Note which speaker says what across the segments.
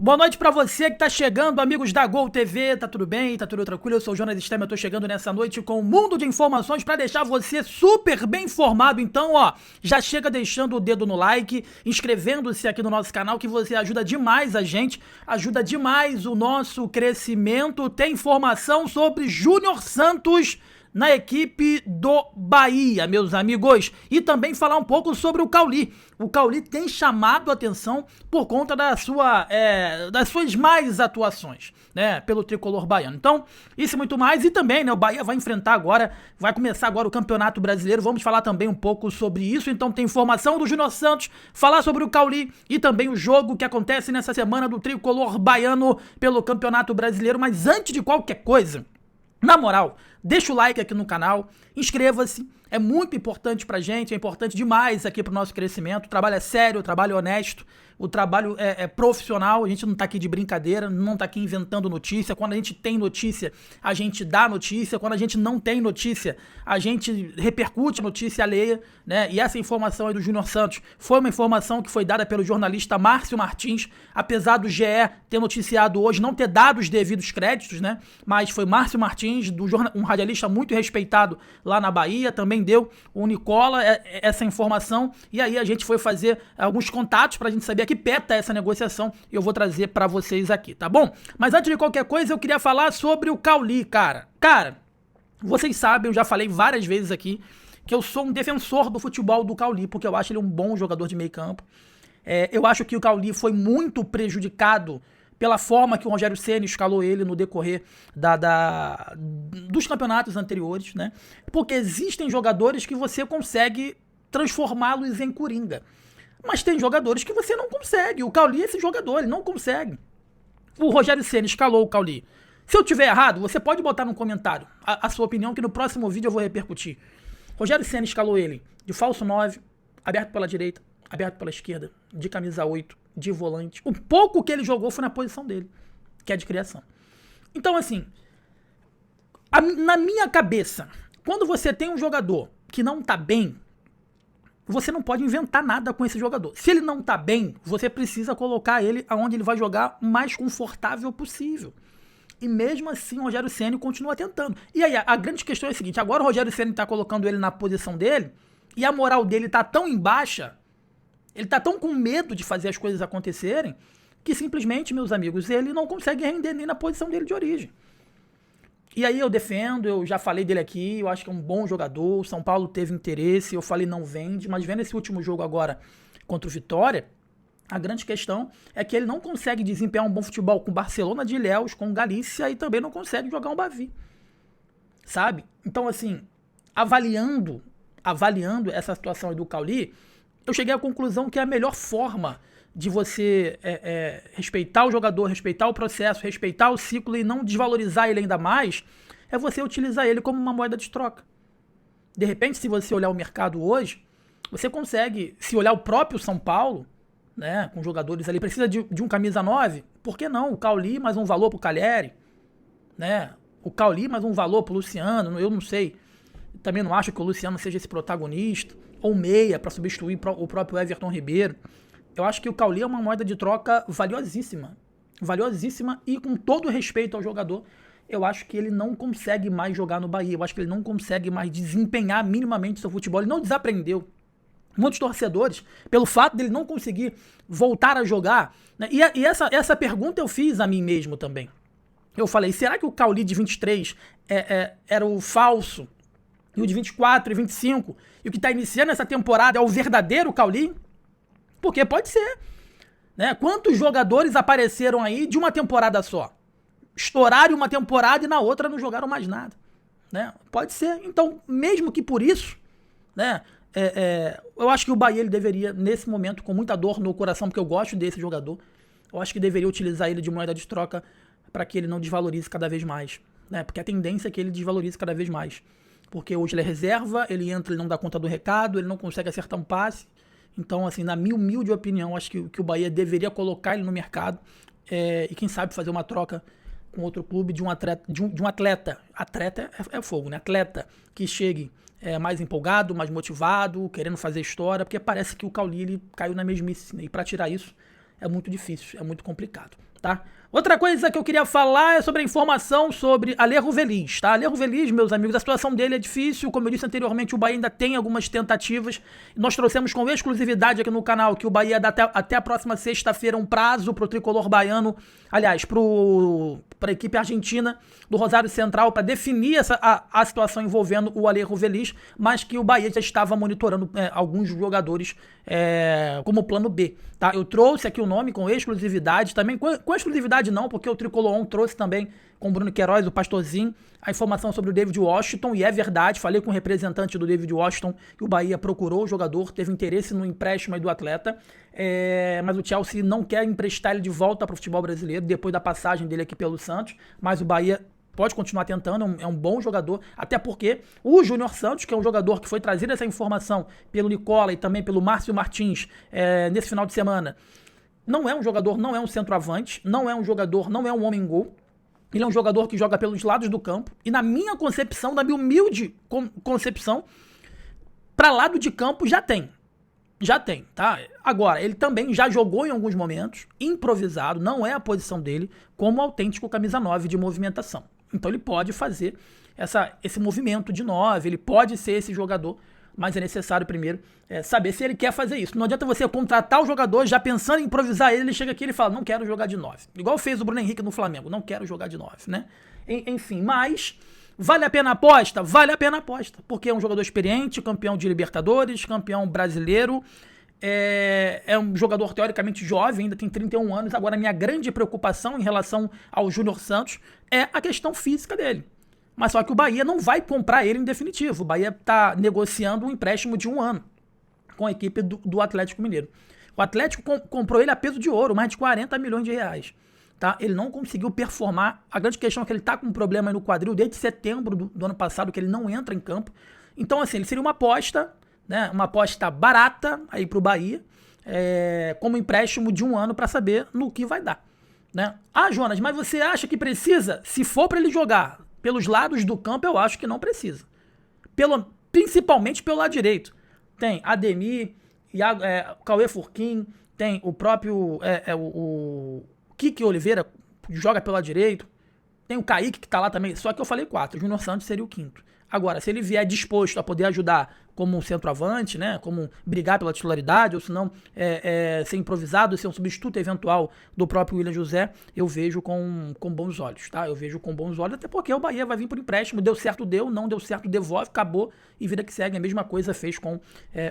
Speaker 1: Boa noite pra você que tá chegando, amigos da Gol TV, tá tudo bem? Tá tudo tranquilo? Eu sou o Jonas Stemmer, eu tô chegando nessa noite com um mundo de informações pra deixar você super bem informado. Então, ó, já chega deixando o dedo no like, inscrevendo-se aqui no nosso canal, que você ajuda demais a gente, ajuda demais o nosso crescimento. Tem informação sobre Júnior Santos na equipe do Bahia, meus amigos, e também falar um pouco sobre o Cauli. O Cauli tem chamado a atenção por conta das suas mais atuações, né, pelo tricolor baiano. Então, isso e muito mais, e também, né, o Bahia vai enfrentar agora, vai começar agora o Campeonato Brasileiro, vamos falar também um pouco sobre isso. Então tem informação do Júnior Santos, falar sobre o Cauli e também o jogo que acontece nessa semana do tricolor baiano pelo Campeonato Brasileiro. Mas antes de qualquer coisa, na moral, deixa o like aqui no canal, inscreva-se, é muito importante pra gente, é importante demais aqui pro nosso crescimento. O trabalho é sério, o trabalho é honesto, o trabalho é profissional, a gente não tá aqui de brincadeira, não tá aqui inventando notícia. Quando a gente tem notícia, a gente dá notícia. Quando a gente não tem notícia, a gente repercute a notícia alheia, né? E essa informação aí do Júnior Santos foi uma informação que foi dada pelo jornalista Márcio Martins, apesar do GE ter noticiado hoje, não ter dado os devidos créditos, né? Mas foi Márcio Martins, um radialista muito respeitado lá na Bahia, também deu o Nicola essa informação, e aí a gente foi fazer alguns contatos pra gente saber a que pé tá essa negociação, e eu vou trazer pra vocês aqui, tá bom? Mas antes de qualquer coisa, eu queria falar sobre o Cauli, cara. Cara, vocês sabem, eu já falei várias vezes aqui, que eu sou um defensor do futebol do Cauli, porque eu acho ele um bom jogador de meio campo. Eu acho que o Cauli foi muito prejudicado pela forma que o Rogério Ceni escalou ele no decorrer dos campeonatos anteriores, né? Porque existem jogadores que você consegue transformá-los em coringa. Mas tem jogadores que você não consegue. O Cauli é esse jogador, ele não consegue. O Rogério Ceni escalou o Cauli. Se eu tiver errado, você pode botar no comentário a sua opinião, que no próximo vídeo eu vou repercutir. Rogério Ceni escalou ele de falso 9, aberto pela direita, aberto pela esquerda, de camisa 8, de volante. O pouco que ele jogou foi na posição dele, que é de criação. Então, assim, na minha cabeça, quando você tem um jogador que não tá bem, você não pode inventar nada com esse jogador. Se ele não tá bem, você precisa colocar ele aonde ele vai jogar o mais confortável possível. E mesmo assim o Rogério Ceni continua tentando. E aí a grande questão é a seguinte: agora o Rogério Ceni tá colocando ele na posição dele, e a moral dele tá tão em baixa, ele tá tão com medo de fazer as coisas acontecerem, que simplesmente, meus amigos, ele não consegue render nem na posição dele de origem. E aí eu defendo, eu já falei dele aqui, eu acho que é um bom jogador, o São Paulo teve interesse, eu falei não vende, mas vendo esse último jogo agora contra o Vitória, a grande questão é que ele não consegue desempenhar um bom futebol com o Barcelona de Ilhéus, com o Galícia, e também não consegue jogar um Bavi, sabe? Então, assim, avaliando essa situação aí do Cauli, eu cheguei à conclusão que a melhor forma de você respeitar o jogador, respeitar o processo, respeitar o ciclo e não desvalorizar ele ainda mais, é você utilizar ele como uma moeda de troca. De repente, se você olhar o mercado hoje, você consegue, se olhar o próprio São Paulo, né, com jogadores ali, precisa de um camisa 9, por que não? O Cauli mais um valor pro Calleri, né? O Cauli mais um valor pro Luciano, eu não sei. Também não acho que o Luciano seja esse protagonista, ou meia para substituir o próprio Everton Ribeiro. Eu acho que o Cauli é uma moeda de troca valiosíssima, e com todo respeito ao jogador, eu acho que ele não consegue mais jogar no Bahia, eu acho que ele não consegue mais desempenhar minimamente seu futebol, ele não desaprendeu. Muitos torcedores, pelo fato dele não conseguir voltar a jogar, né? E essa pergunta eu fiz a mim mesmo também. Eu falei, será que o Cauli de 23 era o falso, e o de 24 e 25, e o que está iniciando essa temporada é o verdadeiro Cauli? Porque pode ser, né? Quantos jogadores apareceram aí de uma temporada só? Estouraram uma temporada e na outra não jogaram mais nada, né? Pode ser. Então, mesmo que por isso, né? Eu acho que o Bahia ele deveria, nesse momento, com muita dor no coração, porque eu gosto desse jogador, eu acho que deveria utilizar ele de moeda de troca para que ele não desvalorize cada vez mais, né? Porque a tendência é que ele desvalorize cada vez mais. Porque hoje ele é reserva, ele entra, ele não dá conta do recado, ele não consegue acertar um passe. Então, assim, na minha humilde opinião, acho que o Bahia deveria colocar ele no mercado e quem sabe fazer uma troca com outro clube de um atleta. Atleta é fogo, né? Atleta que chegue mais empolgado, mais motivado, querendo fazer história, porque parece que o Cauli ele caiu na mesmice, né? E para tirar isso é muito difícil, é muito complicado. tá? Outra coisa que eu queria falar é sobre a informação sobre Alejo Veliz, tá? Alejo Veliz, meus amigos, a situação dele é difícil, como eu disse anteriormente, o Bahia ainda tem algumas tentativas. Nós trouxemos com exclusividade aqui no canal que o Bahia dá até a próxima sexta-feira um prazo pro tricolor baiano, aliás, para a equipe argentina do Rosário Central, para definir a situação envolvendo o Alejo Veliz, mas que o Bahia já estava monitorando alguns jogadores como plano B, tá? Eu trouxe aqui o nome com exclusividade, também com exclusividade não, porque o Tricolor 1 trouxe também com o Bruno Queiroz, o Pastorzinho, a informação sobre o David Washington, e é verdade, falei com o representante do David Washington, que o Bahia procurou o jogador, teve interesse no empréstimo aí do atleta, mas o Chelsea não quer emprestar ele de volta para o futebol brasileiro, depois da passagem dele aqui pelo Santos, mas o Bahia pode continuar tentando, é um bom jogador, até porque o Júnior Santos, que é um jogador que foi trazido essa informação pelo Nicola e também pelo Márcio Martins nesse final de semana, não é um jogador, não é um centroavante, não é um jogador, não é um homem-gol. Ele é um jogador que joga pelos lados do campo. E na minha concepção, na minha humilde concepção, para lado de campo já tem. Já tem, tá? Agora, ele também já jogou em alguns momentos, improvisado, não é a posição dele, como autêntico camisa 9 de movimentação. Então ele pode fazer esse movimento de 9, ele pode ser esse jogador, mas é necessário primeiro saber se ele quer fazer isso. Não adianta você contratar o jogador já pensando em improvisar ele chega aqui e ele fala, não quero jogar de 9. Igual fez o Bruno Henrique no Flamengo, não quero jogar de 9, né? Enfim, mas vale a pena a aposta? Vale a pena a aposta, porque é um jogador experiente, campeão de Libertadores, campeão brasileiro, é um jogador teoricamente jovem, ainda tem 31 anos. Agora, a minha grande preocupação em relação ao Júnior Santos é a questão física dele. Mas só que o Bahia não vai comprar ele em definitivo. O Bahia está negociando um empréstimo de 1 ano com a equipe do Atlético Mineiro. O Atlético comprou ele a peso de ouro, mais de 40 milhões de reais. Tá? Ele não conseguiu performar. A grande questão é que ele está com um problema aí no quadril desde setembro do ano passado, que ele não entra em campo. Então, assim, ele seria uma aposta, né? Uma aposta barata aí para o Bahia, como empréstimo de 1 ano para saber no que vai dar. Né? Ah, Jonas, mas você acha que precisa? Se for para ele jogar pelos lados do campo, eu acho que não precisa. Principalmente pelo lado direito. Tem Ademir, Cauê Furquim, tem o próprio o Kiki Oliveira, que joga pelo lado direito. Tem o Kaique, que tá lá também. Só que eu falei 4. O Júnior Santos seria o 5º. Agora, se ele vier disposto a poder ajudar como um centroavante, né, como brigar pela titularidade, ou se não ser improvisado, ser um substituto eventual do próprio William José, eu vejo com bons olhos, tá? Eu vejo com bons olhos, até porque o Bahia vai vir por empréstimo, deu certo, não deu certo, devolve, acabou, e vida que segue. A mesma coisa fez com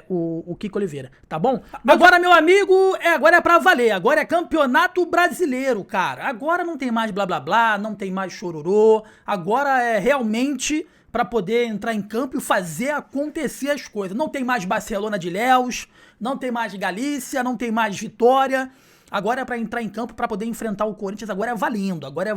Speaker 1: o Kiko Oliveira, tá bom? Agora, meu amigo, agora é pra valer, agora é campeonato brasileiro, cara. Agora não tem mais blá blá blá, não tem mais chororô, agora é realmente para poder entrar em campo e fazer acontecer as coisas. Não tem mais Barcelona de Ilhéus, não tem mais Galícia, não tem mais Vitória. Agora é para entrar em campo para poder enfrentar o Corinthians, agora é valendo, agora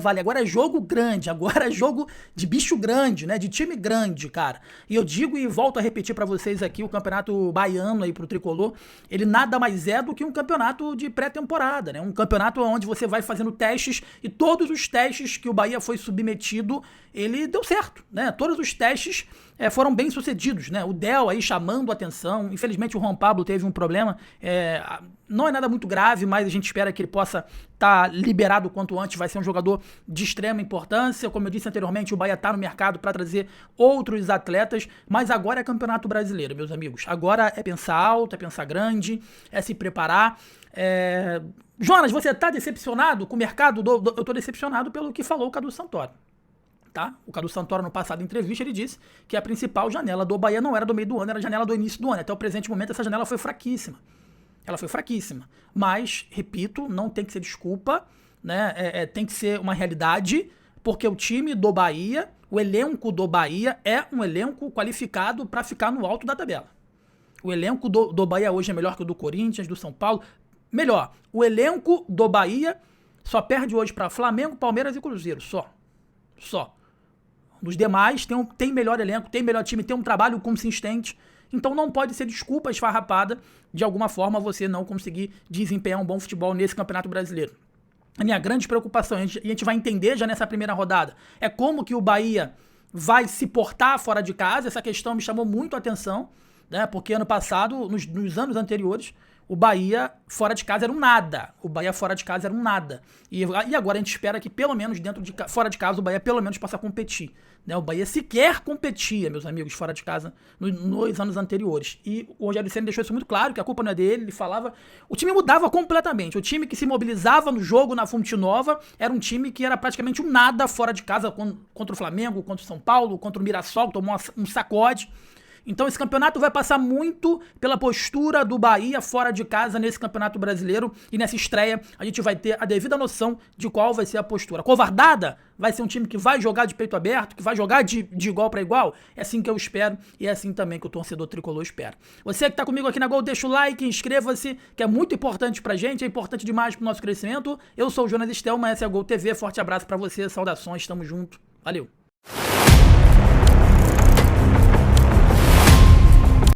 Speaker 1: é jogo grande, agora é jogo de bicho grande, né, de time grande, cara. E eu digo e volto a repetir para vocês aqui, o campeonato baiano aí pro Tricolor, ele nada mais é do que um campeonato de pré-temporada, né, um campeonato onde você vai fazendo testes e todos os testes que o Bahia foi submetido, ele deu certo, né, todos os testes foram bem sucedidos, né, o Del aí chamando a atenção, infelizmente o Juan Pablo teve um problema, não é nada muito grave, mas a gente espera que ele possa estar liberado o quanto antes. Vai ser um jogador de extrema importância. Como eu disse anteriormente, o Bahia está no mercado para trazer outros atletas, mas agora é campeonato brasileiro, meus amigos. Agora é pensar alto, é pensar grande, é se preparar. Jonas, você está decepcionado com o mercado? Eu estou decepcionado pelo que falou o Cadu Santoro. Tá? O Cadu Santoro, no passado em entrevista, ele disse que a principal janela do Bahia não era do meio do ano, era a janela do início do ano. Até o presente momento, essa janela foi fraquíssima. Ela foi fraquíssima. Mas, repito, não tem que ser desculpa, né? Tem que ser uma realidade, porque o time do Bahia, o elenco do Bahia é um elenco qualificado para ficar no alto da tabela. O elenco do Bahia hoje é melhor que o do Corinthians, do São Paulo. Melhor, o elenco do Bahia só perde hoje para Flamengo, Palmeiras e Cruzeiro. Só. Os demais tem melhor elenco, tem melhor time, tem um trabalho consistente. Então não pode ser desculpa esfarrapada de alguma forma você não conseguir desempenhar um bom futebol nesse Campeonato Brasileiro. A minha grande preocupação, e a gente vai entender já nessa primeira rodada, é como que o Bahia vai se portar fora de casa. Essa questão me chamou muito a atenção. né? Porque ano passado, nos anos anteriores, o Bahia fora de casa era um nada. O Bahia fora de casa era um nada. E agora a gente espera que pelo menos fora de casa o Bahia pelo menos possa competir. Né? O Bahia sequer competia, meus amigos, fora de casa nos anos anteriores. E o Rogério Ceni deixou isso muito claro, que a culpa não é dele, ele falava... O time mudava completamente. O time que se mobilizava no jogo na Fonte Nova era um time que era praticamente um nada fora de casa contra o Flamengo, contra o São Paulo, contra o Mirassol, que tomou um sacode. Então esse campeonato vai passar muito pela postura do Bahia fora de casa nesse campeonato brasileiro, e nessa estreia a gente vai ter a devida noção de qual vai ser a postura. Covardada vai ser um time que vai jogar de peito aberto, que vai jogar de igual para igual. É assim que eu espero e é assim também que o torcedor tricolor espera. Você que tá comigo aqui na Gol, deixa o like, inscreva-se, que é muito importante pra gente, é importante demais pro nosso crescimento. Eu sou o Jonas Stelman, essa é a Gol TV, forte abraço pra você, saudações, tamo junto, valeu!